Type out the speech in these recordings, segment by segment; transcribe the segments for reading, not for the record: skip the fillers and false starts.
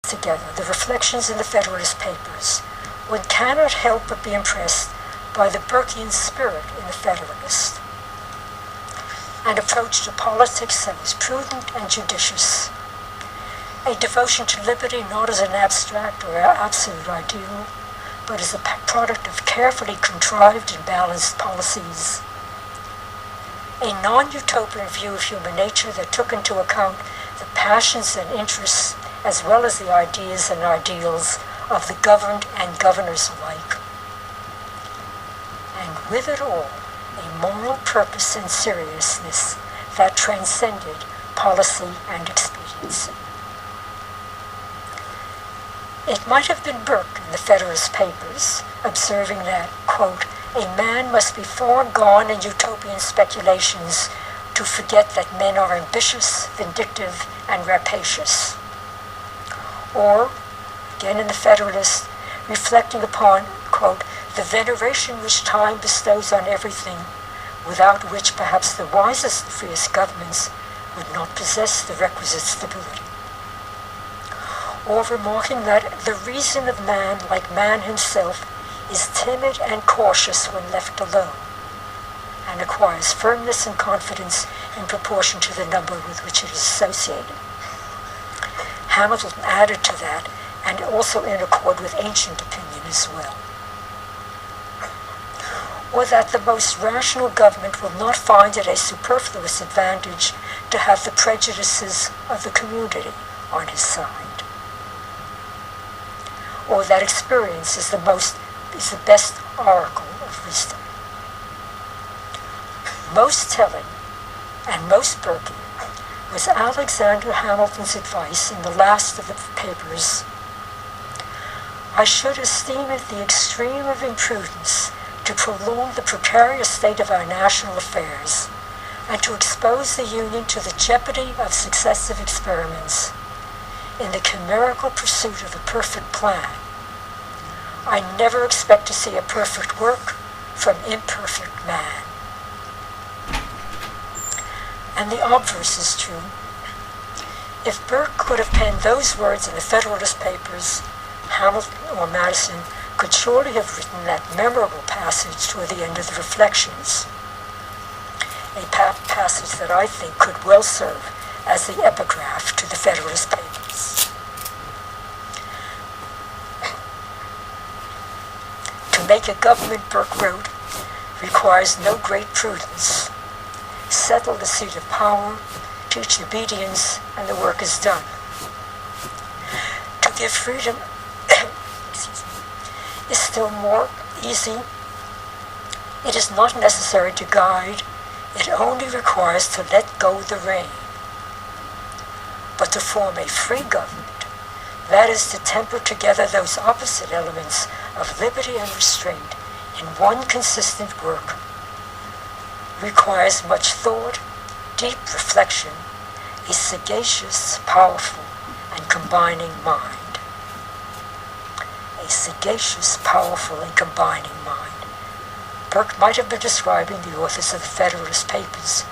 together the reflections in the Federalist Papers, one cannot help but be impressed by the Burkean spirit in the Federalist, an approach to politics that was prudent and judicious, a devotion to liberty not as an abstract or absolute ideal, but as a product of carefully contrived and balanced policies, a non-utopian view of human nature that took into account the passions and interests as well as the ideas and ideals of the governed and governors alike. And with it all, a moral purpose and seriousness that transcended policy and expediency. It might have been Burke in the Federalist Papers observing that, quote, a man must be far gone in utopian speculations to forget that men are ambitious, vindictive, and rapacious. Or, again in the Federalist, reflecting upon, quote, the veneration which time bestows on everything, without which perhaps the wisest and freest governments would not possess the requisite stability. Or remarking that the reason of man, like man himself, is timid and cautious when left alone, and acquires firmness and confidence in proportion to the number with which it is associated. Hamilton added to that, and also in accord with ancient opinion as well. Or that the most rational government will not find it a superfluous advantage to have the prejudices of the community on his side. Or that experience is the best oracle of wisdom. Most telling, and most Burkean, was Alexander Hamilton's advice in the last of the papers. I should esteem it the extreme of imprudence to prolong the precarious state of our national affairs, and to expose the Union to the jeopardy of successive experiments in the chimerical pursuit of a perfect plan. I never expect to see a perfect work from imperfect man. And the obverse is true. If Burke could have penned those words in the Federalist Papers, Hamilton or Madison could surely have written that memorable passage toward the end of the Reflections, a passage that I think could well serve as the epigraph to the Federalist Papers. To make a government, Burke wrote, requires no great prudence. Settle the seat of power, teach obedience, and the work is done. To give freedom is still more easy. It is not necessary to guide. It only requires to let go the rein. But to form a free government, that is to temper together those opposite elements of liberty and restraint in one consistent work, requires much thought, deep reflection, a sagacious, powerful, and combining mind. A sagacious, powerful, and combining mind. Burke might have been describing the authors of the Federalist Papers,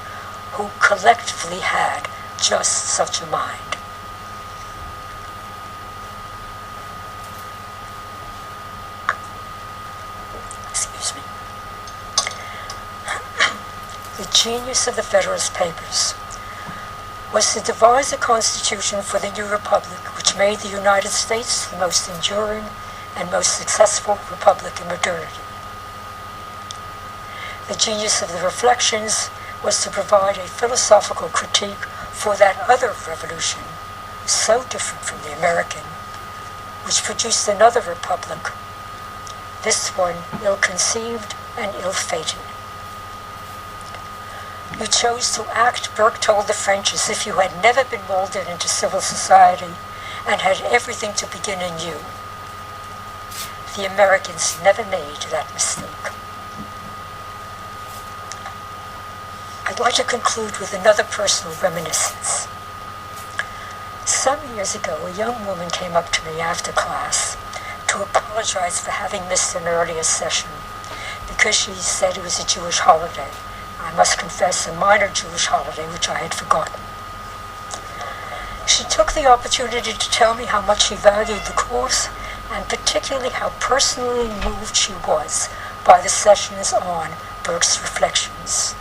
who collectively had just such a mind. Excuse me. The genius of the Federalist Papers was to devise a constitution for the new republic which made the United States the most enduring and most successful republic in modernity. The genius of the Reflections was to provide a philosophical critique for that other revolution, so different from the American, which produced another republic, this one ill-conceived and ill-fated. You chose to act, Burke told the French, as if you had never been molded into civil society and had everything to begin anew. The Americans never made that mistake. I'd like to conclude with another personal reminiscence. Some years ago, a young woman came up to me after class to apologize for having missed an earlier session because she said it was a Jewish holiday. I must confess, a minor Jewish holiday which I had forgotten. She She took the opportunity to tell me how much she valued the course, and particularly how personally moved she was by the sessions on Burke's reflections.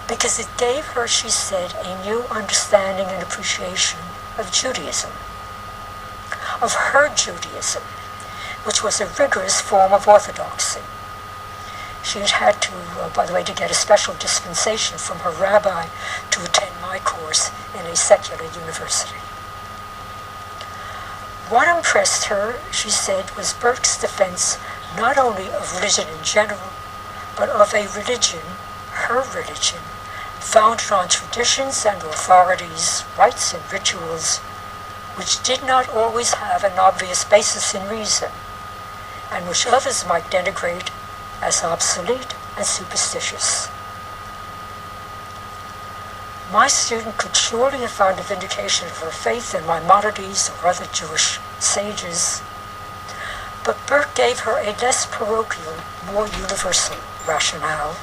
Because it gave her, she said, a new understanding and appreciation of Judaism, of her Judaism, which was a rigorous form of orthodoxy. She had had to, by the way, to get a special dispensation from her rabbi to attend my course in a secular university. What impressed her, she said, was Burke's defense not only of religion in general, but of a religion, her religion, founded on traditions and authorities, rites and rituals, which did not always have an obvious basis in reason, and which others might denigrate as obsolete and superstitious. My student could surely have found a vindication of her faith in Maimonides or other Jewish sages, but Burke gave her a less parochial, more universal rationale.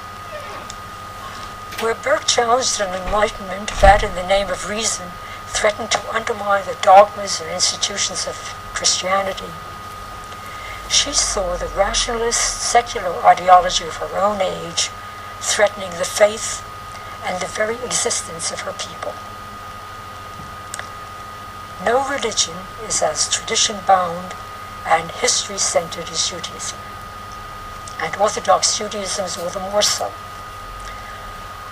Where Burke challenged an enlightenment that, in the name of reason, threatened to undermine the dogmas and institutions of Christianity, she saw the rationalist, secular ideology of her own age threatening the faith and the very existence of her people. No religion is as tradition-bound and history-centered as Judaism, and Orthodox Judaism is all the more so.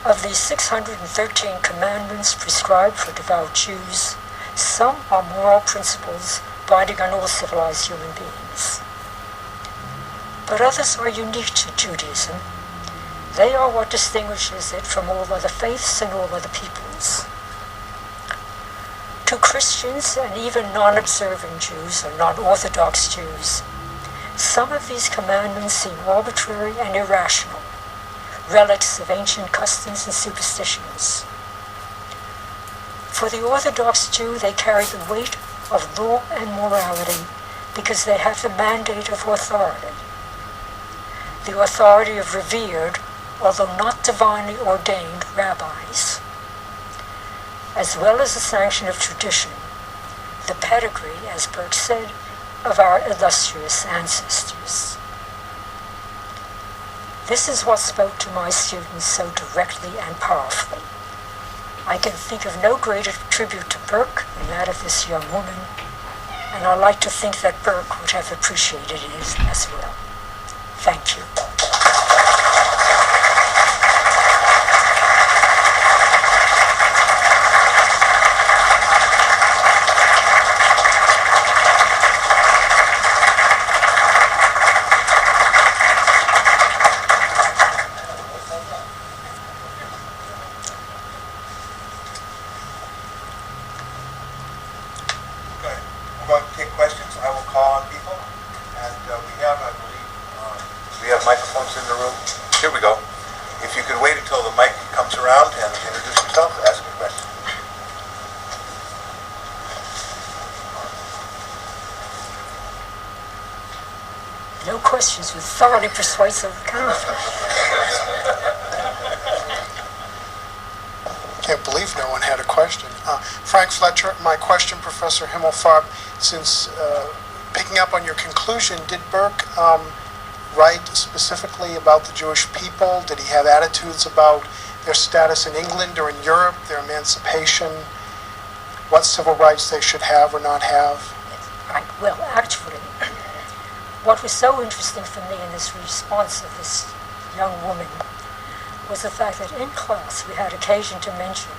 Of the 613 commandments prescribed for devout Jews, some are moral principles binding on all civilized human beings. But others are unique to Judaism. They are what distinguishes it from all other faiths and all other peoples. To Christians and even non-observant Jews or non-Orthodox Jews, some of these commandments seem arbitrary and irrational, relics of ancient customs and superstitions. For the Orthodox Jew, they carry the weight of law and morality because they have the mandate of authority, the authority of revered, although not divinely ordained, rabbis, as well as the sanction of tradition, the pedigree, as Burke said, of our illustrious ancestors. This is what spoke to my students so directly and powerfully. I can think of no greater tribute to Burke than that of this young woman, and I like to think that Burke would have appreciated it as well. Thank you. No questions with thoroughly persuasive confidence. Can't believe no one had a question. Frank Fletcher, my question, Professor Himmelfarb, since picking up on your conclusion, did Burke write specifically about the Jewish people? Did he have attitudes about their status in England or in Europe, their emancipation, what civil rights they should have or not have? Right. Well, actually, what was so interesting for me in this response of this young woman was the fact that in class we had occasion to mention,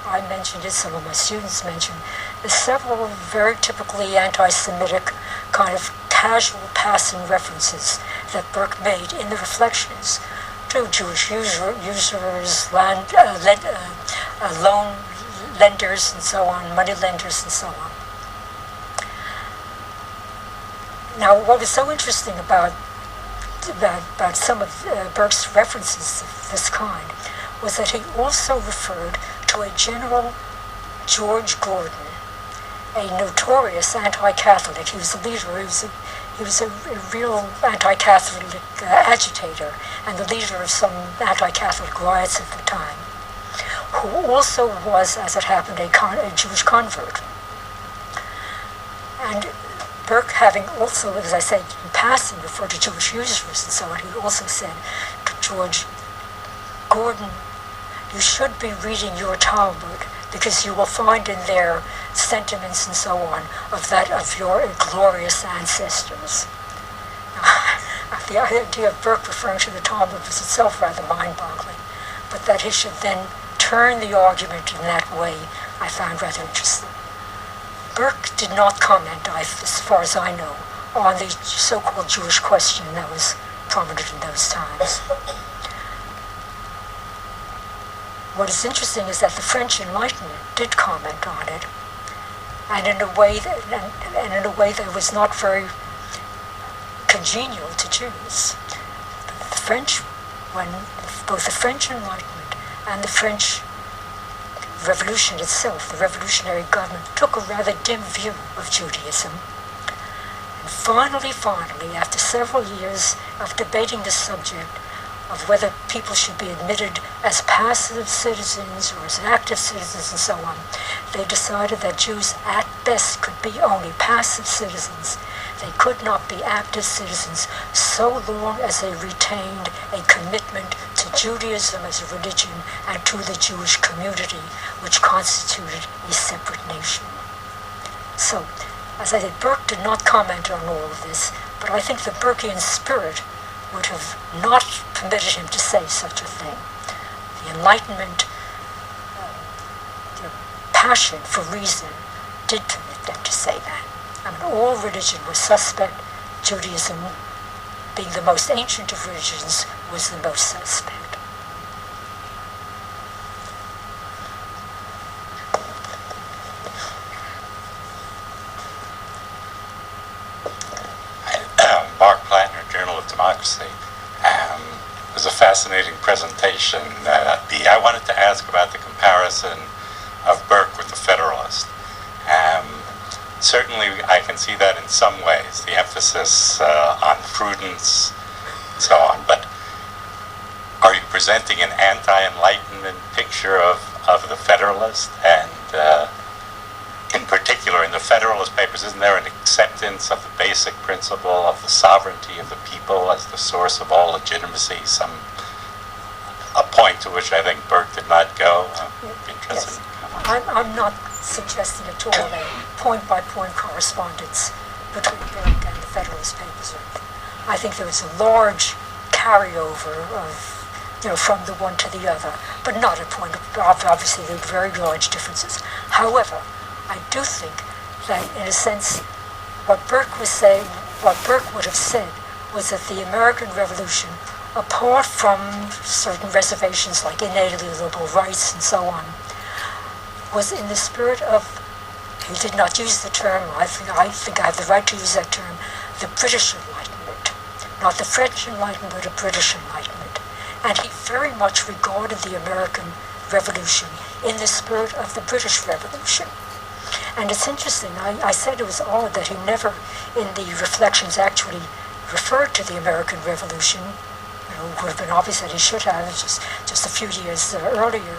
I mentioned it, some of my students mentioned, the several very typically anti-Semitic kind of casual passing references that Burke made in the reflections to Jewish usurers, loan lenders and so on, money lenders and so on. Now, what was so interesting about some of Burke's references of this kind was that he also referred to a General George Gordon, a notorious anti-Catholic. He was a leader. He was a real anti-Catholic agitator and the leader of some anti-Catholic riots at the time, who also was, as it happened, a Jewish convert. And Burke, having also, as I said, in passing, referred to Jewish usurers and so on, he also said to George, Gordon, you should be reading your Talmud, because you will find in there sentiments and so on of that of your glorious ancestors. The idea of Burke referring to the Talmud was itself rather mind-boggling, but that he should then turn the argument in that way, I found rather interesting. Burke did not comment, as far as I know, on the so-called Jewish question that was prominent in those times. What is interesting is that the French Enlightenment did comment on it, and in a way that was not very congenial to Jews. The French, when both the French Enlightenment and the French Revolution itself, the revolutionary government, took a rather dim view of Judaism. And finally, after several years of debating the subject of whether people should be admitted as passive citizens or as active citizens and so on, they decided that Jews at best could be only passive citizens. They could not be active citizens so long as they retained a commitment to Judaism as a religion and to the Jewish community, which constituted a separate nation. So, as I said, Burke did not comment on all of this, but I think the Burkean spirit would have not permitted him to say such a thing. The Enlightenment, the passion for reason, did permit them to say that. I mean, all religion was suspect. Judaism, being the most ancient of religions, was the most suspect. Mark Plattner, Journal of Democracy. It was a fascinating presentation. I wanted to ask about the comparison of Burke with the Federalist. Certainly, I can see that in some ways, the emphasis on prudence and so on. But are you presenting an anti-Enlightenment picture of the Federalist? And in particular, in the Federalist Papers, isn't there an acceptance of the basic principle of the sovereignty of the people as the source of all legitimacy? A point to which I think Burke did not go. Yes. I'm not suggesting at all a point-by-point correspondence between Burke and the Federalist Papers. I think there was a large carryover of, from the one to the other, but not a point. Obviously, there were very large differences. However, I do think that, in a sense, what Burke would have said was that the American Revolution, apart from certain reservations like inalienable rights and so on, was in the spirit of, he did not use the term, I think I have the right to use that term, the British Enlightenment. Not the French Enlightenment, but the British Enlightenment. And he very much regarded the American Revolution in the spirit of the British Revolution. And it's interesting, I said it was odd that he never, in the reflections, actually referred to the American Revolution. It would have been obvious that he should have, just a few years earlier.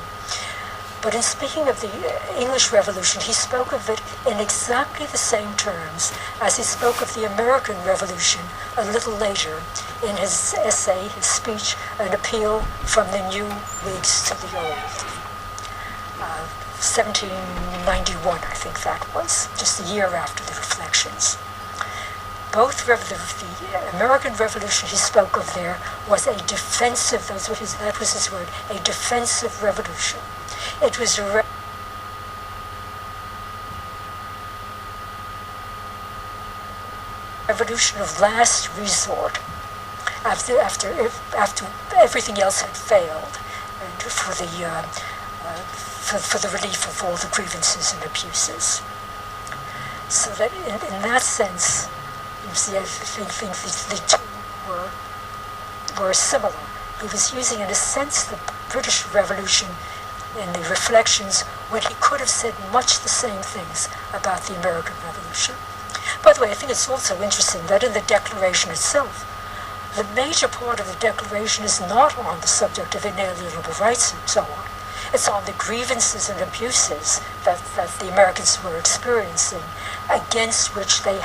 But in speaking of the English Revolution, he spoke of it in exactly the same terms as he spoke of the American Revolution a little later in his essay, his speech, An Appeal from the New Whigs to the Old. 1791, I think that was, just a year after the reflections. Both the American Revolution he spoke of there was a defensive, that was his word, a defensive revolution. It was a revolution of last resort after everything else had failed, and for the relief of all the grievances and abuses. So that in that sense, you see, I think the two were similar. He was using, in a sense, the British Revolution in the reflections when he could have said much the same things about the American Revolution. By the way, I think it's also interesting that in the Declaration itself, the major part of the Declaration is not on the subject of inalienable rights and so on. It's on the grievances and abuses that the Americans were experiencing, against which they